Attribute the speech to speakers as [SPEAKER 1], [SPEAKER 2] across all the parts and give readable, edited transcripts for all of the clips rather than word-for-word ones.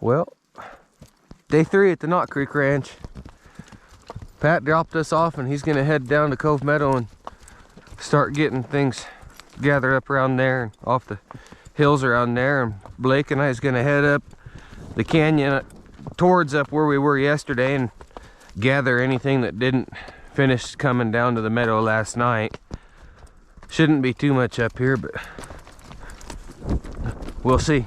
[SPEAKER 1] Well, day 3 at the Knott Creek Ranch. Pat dropped us off and he's gonna head down to Cove Meadow and start getting things gathered up around there and off the hills around there. And Blake and I is gonna head up the canyon towards up where we were yesterday and gather anything that didn't finish coming down to the meadow last night. Shouldn't be too much up here, but we'll see.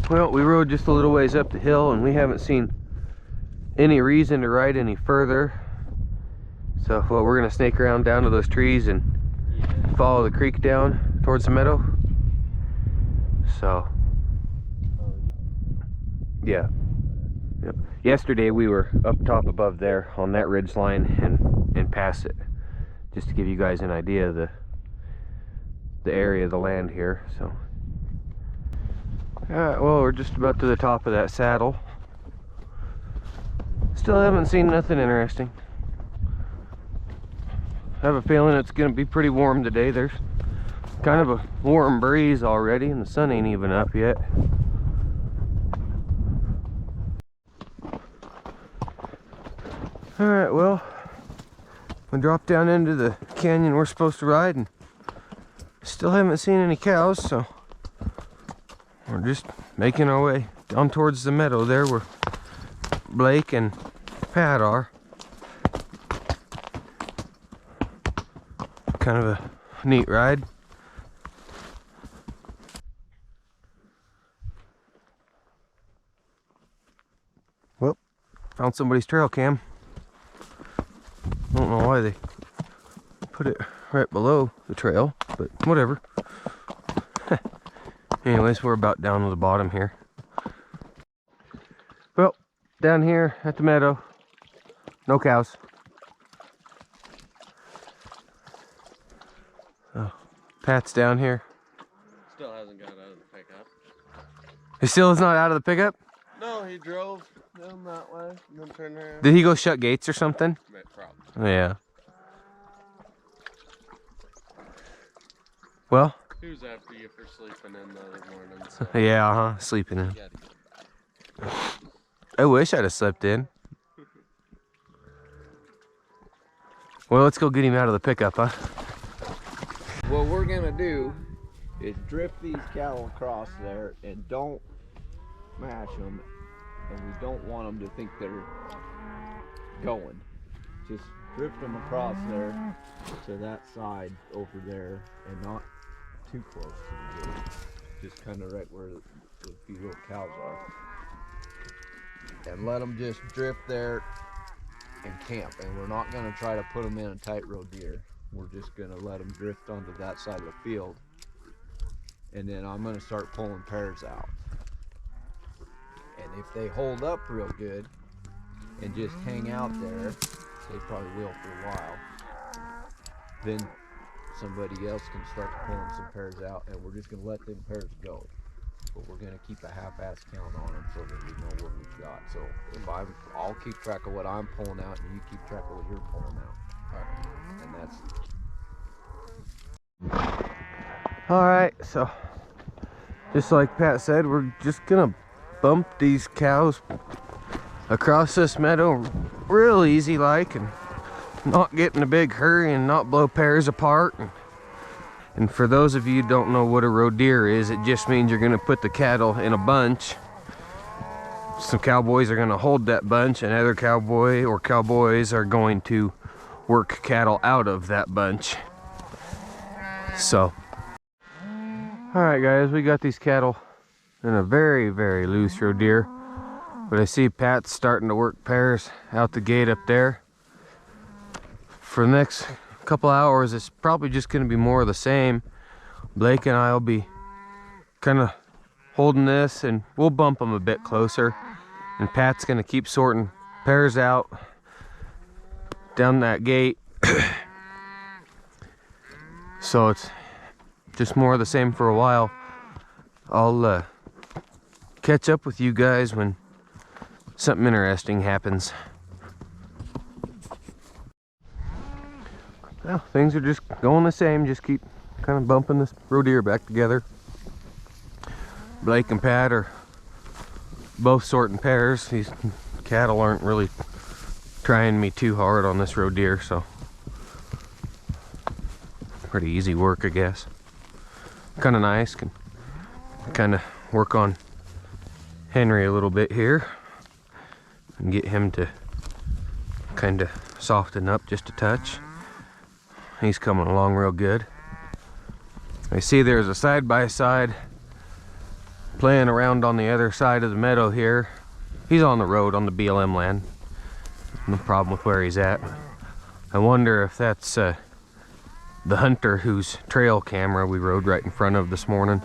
[SPEAKER 1] Well, we rode just a little ways up the hill and we haven't seen any reason to ride any further. So, well, we're gonna snake around down to those trees and follow the creek down towards the meadow. So, yeah. Yep. Yesterday we were up top above there on that ridge line and past it, just to give you guys an idea of the area of the land here. So, well, we're just about to the top of that saddle. Still haven't seen nothing interesting. I have a feeling it's gonna be pretty warm today. There's kind of a warm breeze already and the sun ain't even up yet. Alright, well, we dropped down into the canyon we're supposed to ride and still haven't seen any cows, so we're just making our way down towards the meadow there where Blake and Pat are. Kind of a neat ride. Well, found somebody's trail cam. I don't know why they put it right below the trail, but whatever. Anyways, we're about down to the bottom here. Well, down here at the meadow, no cows. Oh, Pat's down here.
[SPEAKER 2] Still hasn't got out of the pickup.
[SPEAKER 1] He still is not out of the pickup?
[SPEAKER 2] No, he drove down that way and then turned around.
[SPEAKER 1] Did he go shut gates or something?
[SPEAKER 2] Probably.
[SPEAKER 1] Yeah. Well.
[SPEAKER 2] He was after you for sleeping in the other morning. So.
[SPEAKER 1] Yeah, sleeping in. I wish I'd have slept in. Well, let's go get him out of the pickup, huh?
[SPEAKER 3] What we're gonna do is drift these cattle across there and don't mash them, and we don't want them to think they're going. Just drift them across there to that side over there and not too close to the gate. Just kind of right where the few little cows are. And let them just drift there and camp. And we're not going to try to put them in a tight rodear. We're just going to let them drift onto that side of the field. And then I'm going to start pulling pairs out. And if they hold up real good and just hang out there, they probably will for a while, then somebody else can start pulling some pairs out, and we're just going to let them pairs go. But we're going to keep a half-ass count on them so that we know what we've got. So if I'll keep track of what I'm pulling out, and you keep track of what you're pulling out. And that's...
[SPEAKER 1] Alright, so just like Pat said, we're just gonna bump these cows across this meadow real easy like, and not get in a big hurry and not blow pairs apart. And for those of you who don't know what a rodear is, it just means you're gonna put the cattle in a bunch. Some cowboys are gonna hold that bunch, and other cowboy or cowboys are going to work cattle out of that bunch. So, alright guys, we got these cattle in a very, very loose rodear. But I see Pat's starting to work pairs out the gate up there. For the next couple hours, it's probably just going to be more of the same. Blake and I will be kind of holding this, and we'll bump them a bit closer. And Pat's going to keep sorting pairs out down that gate. So it's just more of the same for a while. I'll catch up with you guys when something interesting happens. Well, things are just going the same. Just keep kind of bumping this rodear back together. Blake and Pat are both sorting pairs. These cattle aren't really trying me too hard on this roe deer, so pretty easy work, I guess. Kind of nice. Can kind of work on Henry a little bit here and get him to kind of soften up just a touch. He's coming along real good. I see there's a side-by-side playing around on the other side of the meadow here. He's on the road on the BLM land. No problem with where he's at. I wonder if that's the hunter whose trail camera we rode right in front of this morning.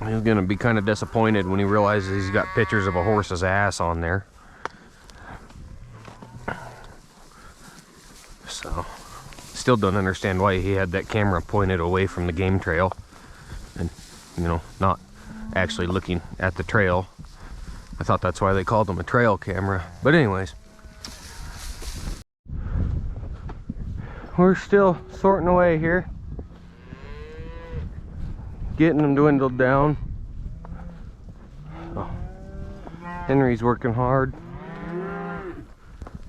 [SPEAKER 1] He's gonna be kind of disappointed when he realizes he's got pictures of a horse's ass on there. So, still don't understand why he had that camera pointed away from the game trail and, you know, not actually looking at the trail. I thought that's why they called them a trail camera. But anyways, we're still sorting away here, getting them dwindled down. Oh, Henry's working hard.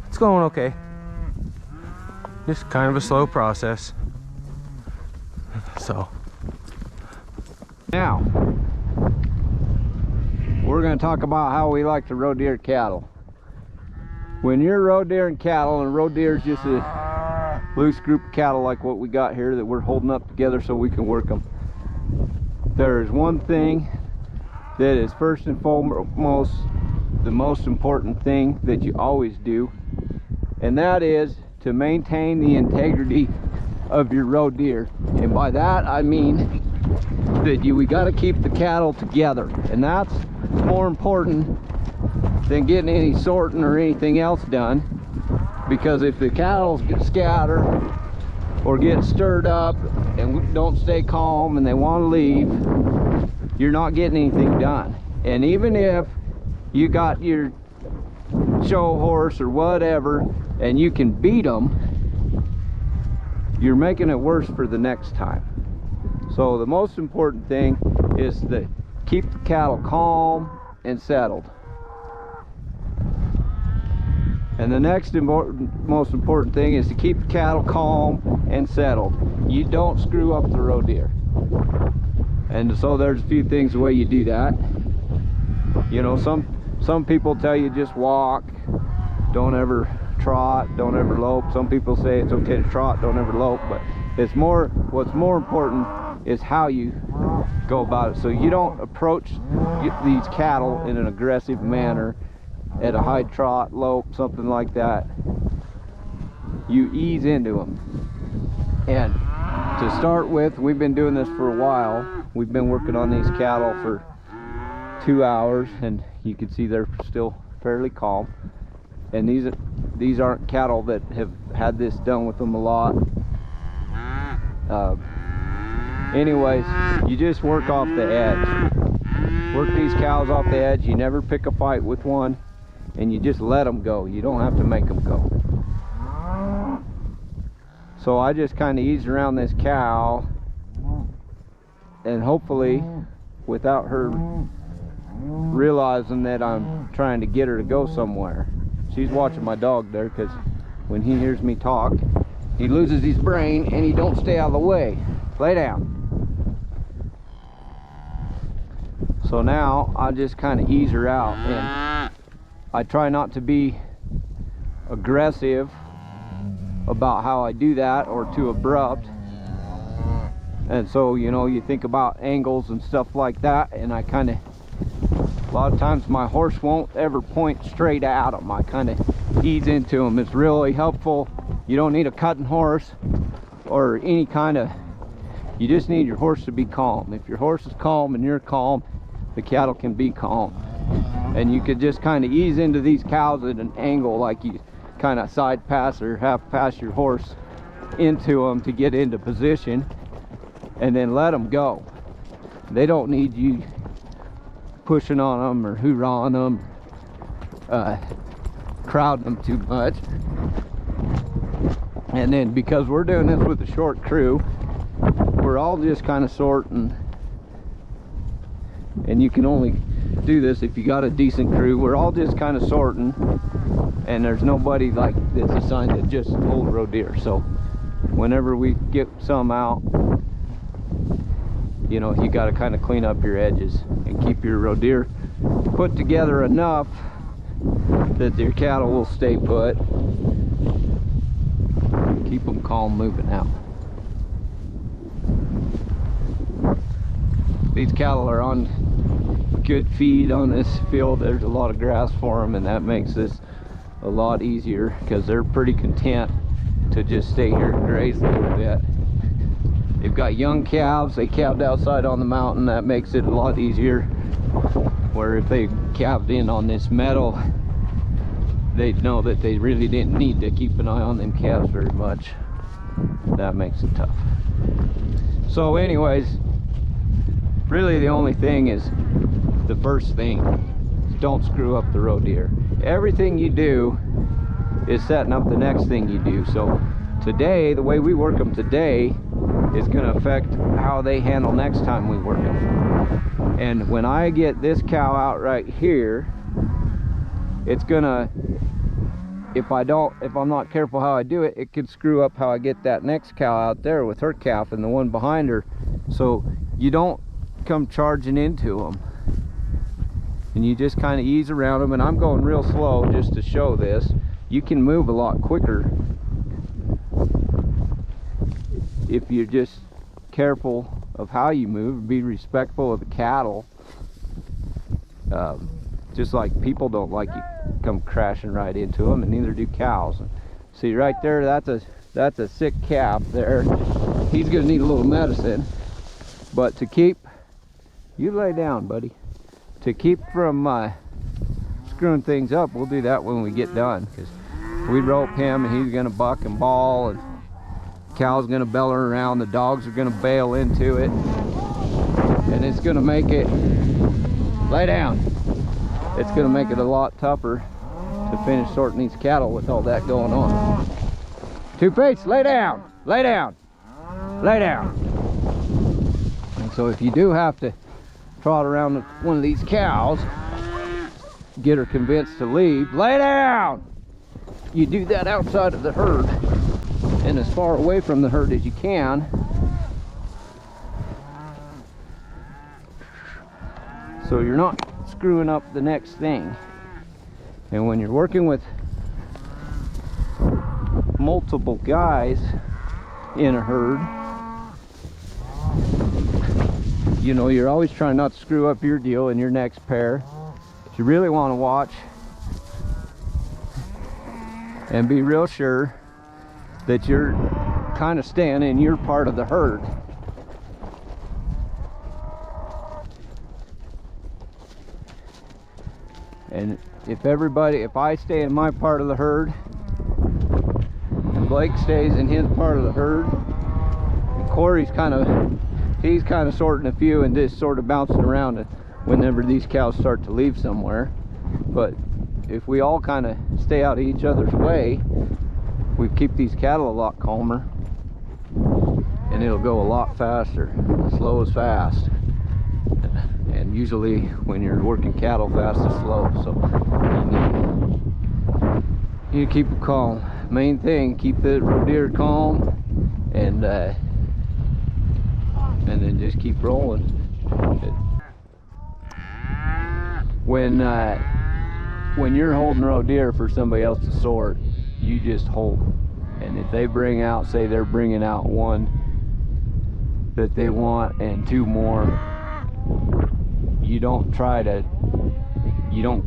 [SPEAKER 1] It's going okay. Just kind of a slow process. So
[SPEAKER 3] now we're going to talk about how we like to roe deer cattle. When you're roe deering cattle, and roe deer is just a loose group of cattle like what we got here that we're holding up together so we can work them, there's one thing that is first and foremost the most important thing that you always do, and that is to maintain the integrity of your roe deer. And by that I mean that we got to keep the cattle together, and that's more important than getting any sorting or anything else done. Because if the cattle get scattered or get stirred up and don't stay calm and they want to leave, you're not getting anything done. And even if you got your show horse or whatever and you can beat them, you're making it worse for the next time. So the most important thing is to keep the cattle calm and settled. And the next most important thing is to keep the cattle calm and settled. You don't screw up the roe deer. And so there's a few things the way you do that. You know, some people tell you just walk, don't ever trot, don't ever lope. Some people say it's okay to trot, don't ever lope. But it's more, what's more important is how you go about it. So you don't approach these cattle in an aggressive manner at a high trot, lope, something like that. You ease into them. And to start with, we've been doing this for a while. We've been working on these cattle for 2 hours, and you can see they're still fairly calm. And these aren't cattle that have had this done with them a lot. Anyways, you just work off the edge. Work these cows off the edge. You never pick a fight with one, and you just let them go. You don't have to make them go. So I just kind of eased around this cow, and hopefully without her realizing that I'm trying to get her to go somewhere. She's watching my dog there, because when he hears me talk, he loses his brain and he don't stay out of the way. Lay down. So now I just kind of ease her out, and I try not to be aggressive about how I do that or too abrupt. And so, you know, you think about angles and stuff like that, and I kind of, a lot of times my horse won't ever point straight at them. I kind of ease into them. It's really helpful. You don't need a cutting horse or any kind of, you just need your horse to be calm. If your horse is calm and you're calm, the cattle can be calm. And you could just kind of ease into these cows at an angle, like you kind of side pass or half pass your horse into them to get into position, and then let them go. They don't need you pushing on them or hoorahing them, crowding them too much. And then, because we're doing this with a short crew, we're all just kind of sorting and you can only do this if you got a decent crew. We're all just kind of sorting, and there's nobody like that's assigned to just hold roe deer. So whenever we get some out, you know, you got to kind of clean up your edges and keep your roe deer put together enough that your cattle will stay put. Keep them calm moving out. These cattle are on good feed on this field. There's a lot of grass for them, and that makes this a lot easier because they're pretty content to just stay here and graze a little bit. They've got young calves. They calved outside on the mountain. That makes it a lot easier. Where if they calved in on this meadow, they'd know that they really didn't need to keep an eye on them calves very much. That makes it tough. So anyways, really the only thing is, the first thing is don't screw up the roe deer. Everything you do is setting up the next thing you do. So today, the way we work them today is going to affect how they handle next time we work them. And when I get this cow out right here, it's gonna, if I'm not careful how I do it, it could screw up how I get that next cow out there with her calf and the one behind her. So you don't come charging into them, and you just kind of ease around them. And I'm going real slow just to show this. You can move a lot quicker if you're just careful of how you move, be respectful of the cattle. Just like people don't like you come crashing right into them, and neither do cows. See right there, that's a sick calf there. He's gonna need a little medicine. But to keep, you lay down, buddy. To keep from screwing things up, we'll do that when we get done. Because we rope him, and he's gonna buck and bawl, and cow's gonna beller around, the dogs are gonna bail into it, and it's gonna make it, lay down, it's gonna make it a lot tougher to finish sorting these cattle with all that going on. Two-Face, lay down, lay down, lay down. And so if you do have to trot around with one of these cows, get her convinced to leave, lay down. You do that outside of the herd and as far away from the herd as you can. So you're not screwing up the next thing. And when you're working with multiple guys in a herd, you know, you're always trying not to screw up your deal in your next pair. But you really want to watch and be real sure that you're kind of staying in your part of the herd. And if I stay in my part of the herd, and Blake stays in his part of the herd, and Corey's he's kind of sorting a few and just sort of bouncing around whenever these cows start to leave somewhere. But if we all kind of stay out of each other's way, we keep these cattle a lot calmer, and it'll go a lot faster. Slow is fast, and usually when you're working cattle, fast is slow. So you need to keep it calm. Main thing, keep the roe deer calm, and then just keep rolling. When you're holding roe deer for somebody else to sort, you just hold them. And if they bring out, say they're bringing out one that they want and two more, you don't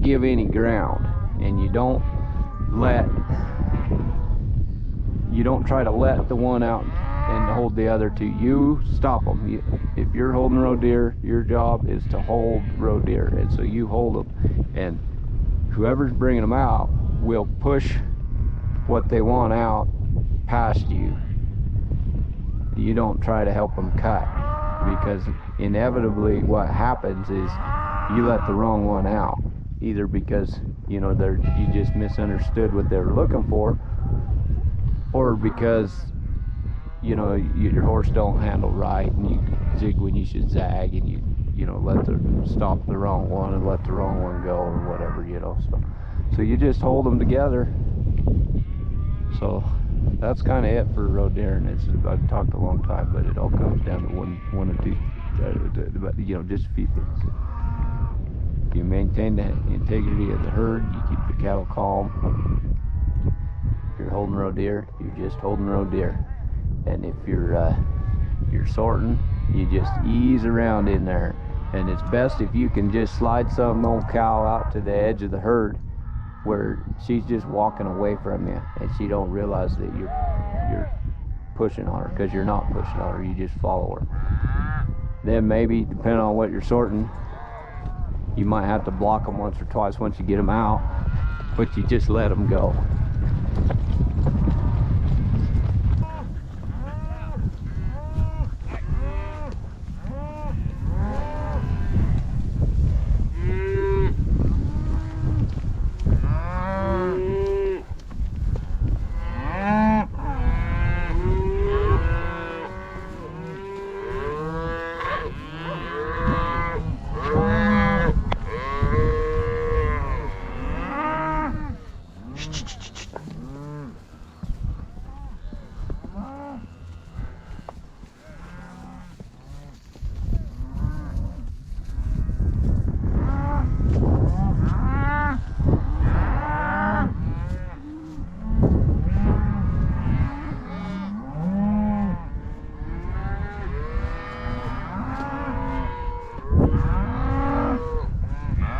[SPEAKER 3] give any ground, and you don't try to let the one out and hold the other two. You stop them. If you're holding roe deer, your job is to hold roe deer, and so you hold them, and whoever's bringing them out will push what they want out past you. You don't try to help them cut, because inevitably what happens is you let the wrong one out, either because you just misunderstood what they were looking for, or because your horse don't handle right, and you zig when you should zag, and you know, stop the wrong one and let the wrong one go or whatever, you know. So you just hold them together. So that's kind of it for road deer, and I've talked a long time, but it all comes down to one or two, you know, just a few things. You maintain the integrity of the herd. You keep the cattle calm. If you're holding road deer, you're just holding road deer. And if you're sorting, you just ease around in there. And it's best if you can just slide some old cow out to the edge of the herd where she's just walking away from you, and she don't realize that you're pushing on her, because you're not pushing on her, you just follow her. Then maybe, depending on what you're sorting, you might have to block them once or twice once you get them out, but you just let them go.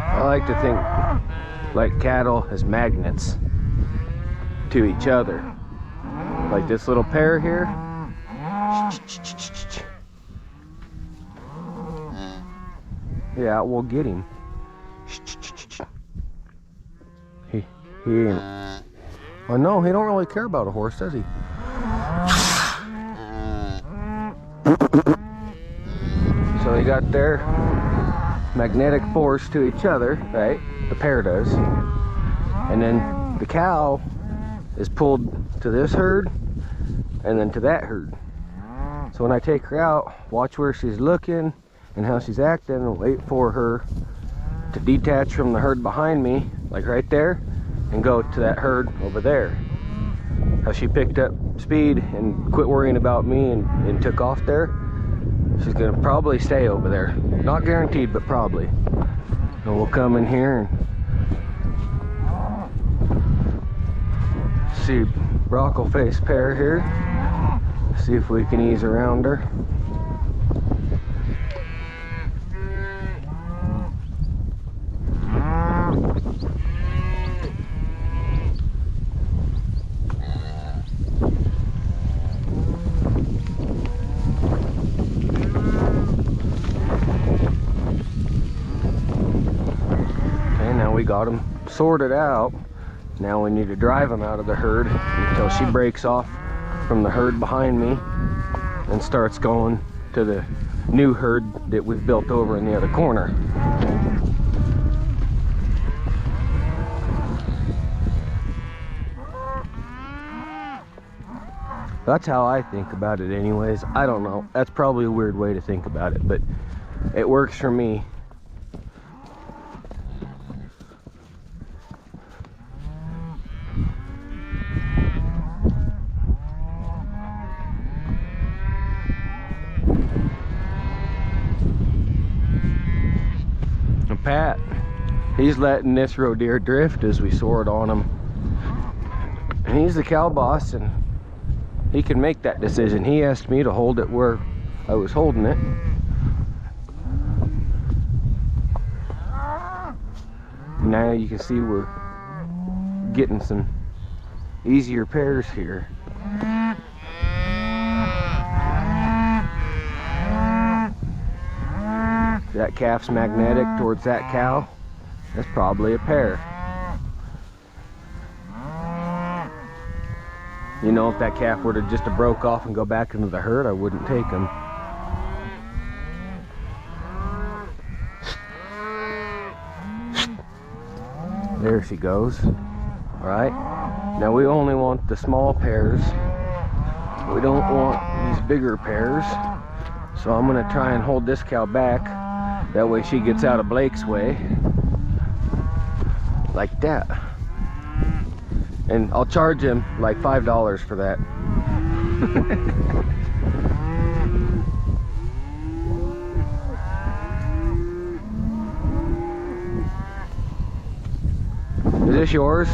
[SPEAKER 1] I like to think like cattle as magnets to each other. Like this little pair here. Yeah, we'll get him. He ain't. Well, no, he don't really care about a horse, does he? So they got their magnetic force to each other, right? The pair does. And then the cow is pulled to this herd and then to that herd. So when I take her out, watch where she's looking and how she's acting, and wait for her to detach from the herd behind me, like right there, and go to that herd over there. How she picked up speed and quit worrying about me and took off there. She's gonna probably stay over there. Not guaranteed, but probably. And we'll come in here and see brockle face pair here. See if we can ease around her. We got them sorted out. Now we need to drive them out of the herd until she breaks off from the herd behind me and starts going to the new herd that we've built over in the other corner. That's how I think about it anyways. I don't know. That's probably a weird way to think about it, but it works for me. Pat, he's letting this roe deer drift as we sort on him. And he's the cow boss, and he can make that decision. He asked me to hold it where I was holding it. Now you can see we're getting some easier pairs here. That calf's magnetic towards that cow. That's probably a pair. You know, if that calf were to just have broke off and go back into the herd, I wouldn't take him. There she goes. All right. Now we only want the small pairs. We don't want these bigger pairs. So I'm gonna try and hold this cow back That way she gets out of Blake's way. Like that. And I'll charge him like $5 for that. Is this yours?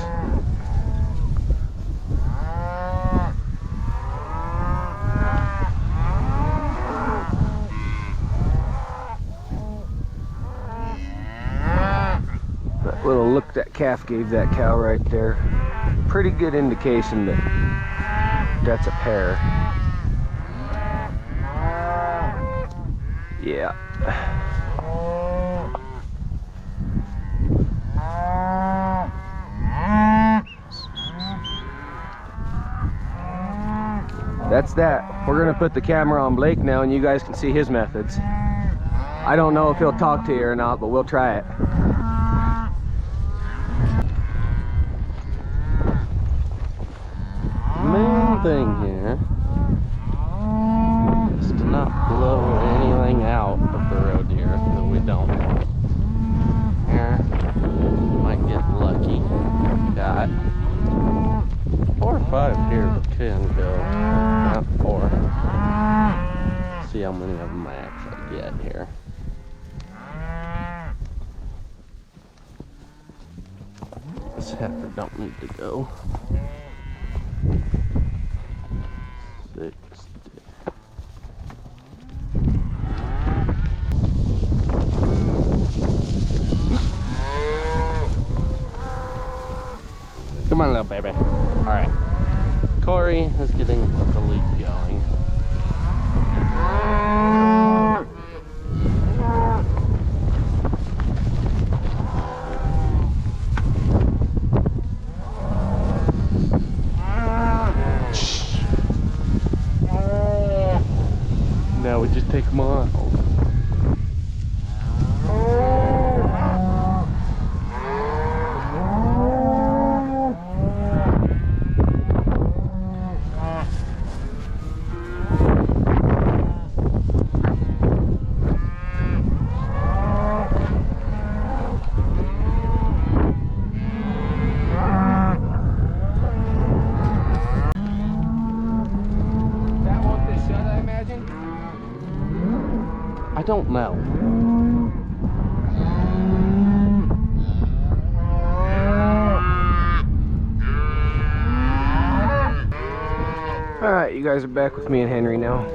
[SPEAKER 1] That little look that calf gave that cow right there. Pretty good indication that that's a pair. Yeah. That's that. We're gonna put the camera on Blake now and you guys can see his methods. I don't know if he'll talk to you or not, but we'll try it. Main thing here is to not blow anything out of the rodear that we don't want. Here, might get lucky. Got 4 or 5 here that can go. Not 4. See how many of them I actually get here. This heifer don't need to go. 6. Come on, little baby. All right. Corey is getting the lead going. Now we just take them on. I don't know. Alright, you guys are back with me and Henry now.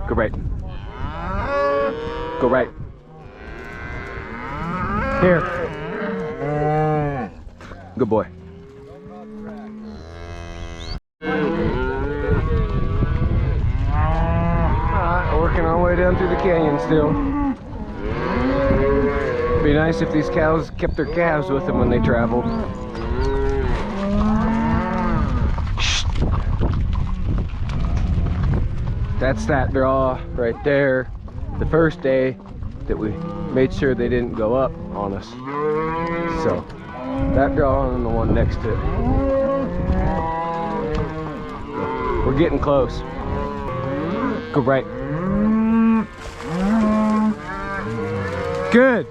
[SPEAKER 1] Go right. Go right. Here. Good boy. Alright, working our way down through the canyon still. Be nice if these cows kept their calves with them when they traveled. That's that draw right there. The first day that we made sure they didn't go up on us. So that draw and the one next to it. We're getting close. Go right. Good.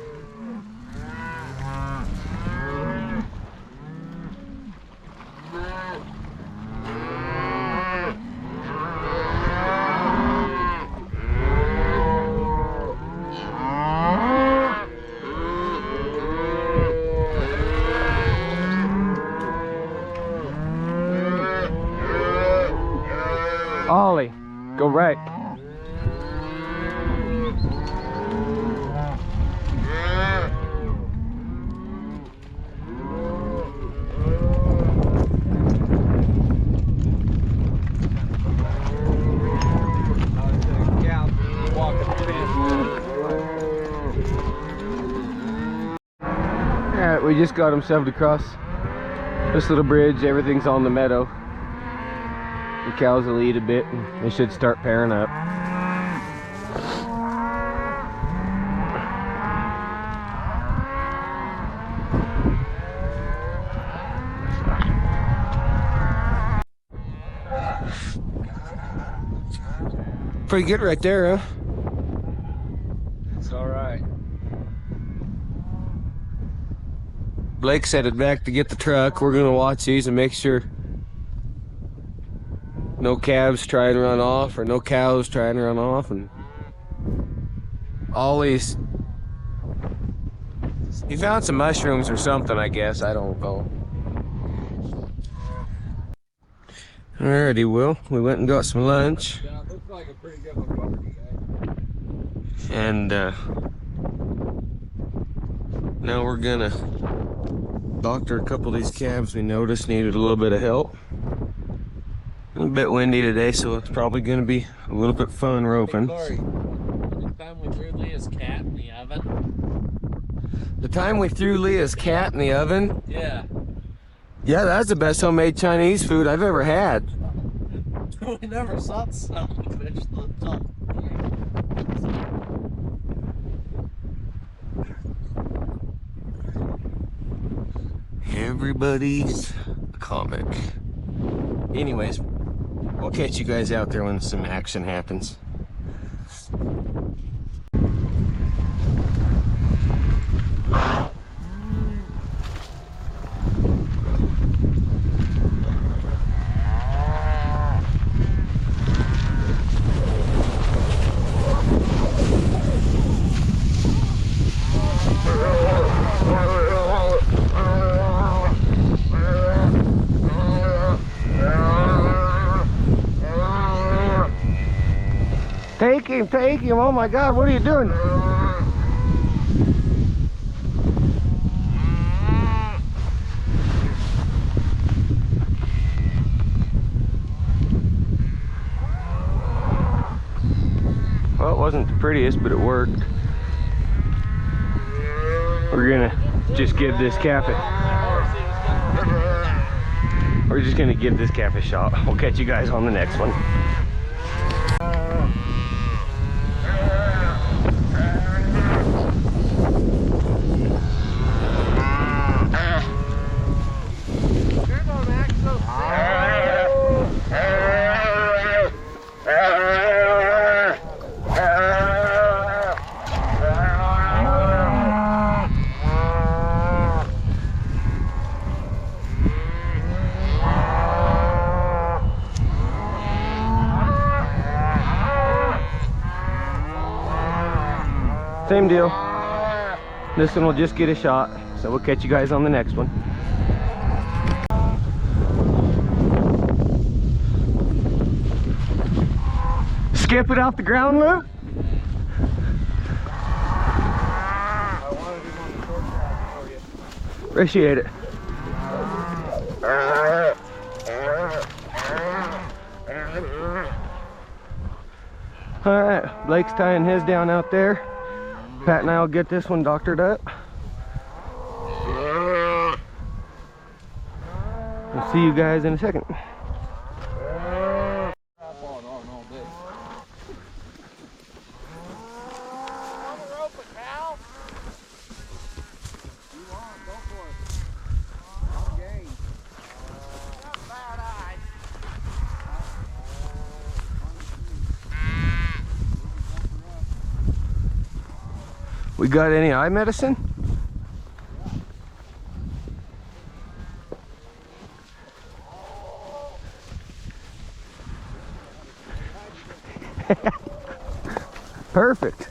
[SPEAKER 1] Ollie, go right. we just got them shoved across this little bridge. Everything's on the meadow. The cows will eat a bit and they should start pairing up. Pretty good right there, huh?
[SPEAKER 3] It's all right.
[SPEAKER 1] Blake's headed back to get the truck. We're gonna watch these and make sure no calves try and run off, or no cows try and run off, and all these. He found some mushrooms or something, I guess. I don't know. Alrighty, Will. We went and got some lunch.
[SPEAKER 3] Yeah, it looks like a pretty good one,
[SPEAKER 1] And now we're gonna doctor a couple of these calves we noticed needed a little bit of help. A bit windy today, so it's probably gonna be a little bit fun roping.
[SPEAKER 4] Hey, Corey, the time we threw Leah's cat in the oven.
[SPEAKER 1] The time we threw Leah's cat in the oven?
[SPEAKER 4] Yeah.
[SPEAKER 1] Yeah, that's the best homemade Chinese food I've ever had.
[SPEAKER 4] We never saw something vegetable.
[SPEAKER 1] Everybody's a comic. Anyways, we'll catch you guys out there when some action happens. Take him, oh my God, what are you doing? Well, it wasn't the prettiest, but it worked. We're gonna just give this calf We're just gonna give this calf a shot. We'll catch you guys on the next one. Same deal. This one will just get a shot, so we'll catch you guys on the next one. Skip it off the ground loop. Appreciate it. All right, Blake's tying his down out there. Pat and I will get this one doctored up. We'll see you guys in a second. We got any eye medicine? Perfect.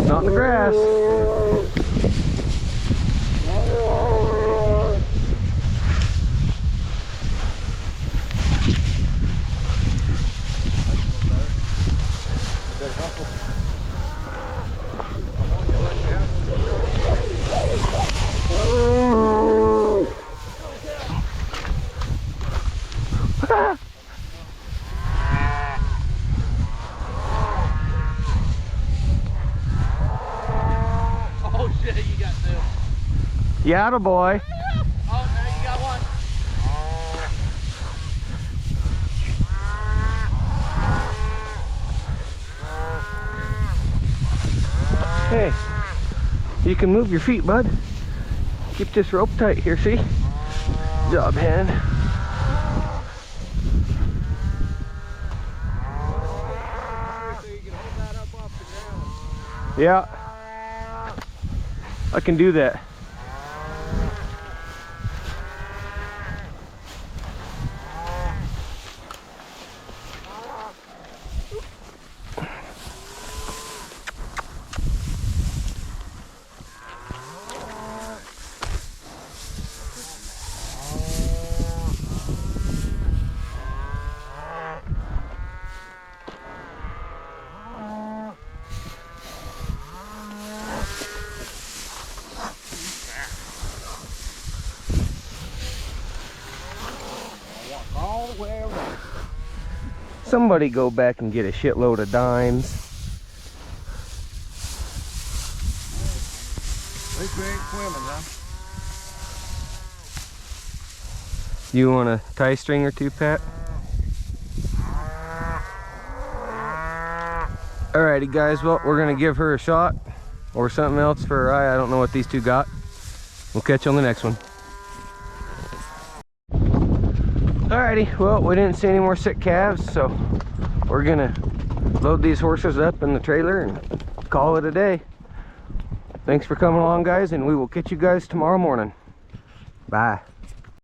[SPEAKER 1] Not in the grass.
[SPEAKER 4] Oh shit, you got two.
[SPEAKER 1] Yeah, boy.
[SPEAKER 4] Oh, there you got one.
[SPEAKER 1] Hey, you can move your feet, bud. Keep this rope tight here, see? Good job, hand.
[SPEAKER 3] So you can hold that up off the ground.
[SPEAKER 1] Yeah, I can do that.
[SPEAKER 3] All the way around.
[SPEAKER 1] Somebody go back and get a shitload of dimes.
[SPEAKER 3] At least we ain't swimming, huh?
[SPEAKER 1] You want a tie string or two, Pat? Alrighty guys, well, we're gonna give her a shot or something else for her eye. I don't know what these two got. We'll catch you on the next one. Alrighty, well, we didn't see any more sick calves, so we're gonna load these horses up in the trailer and call it a day. Thanks for coming along, guys, and we will catch you guys tomorrow morning. Bye.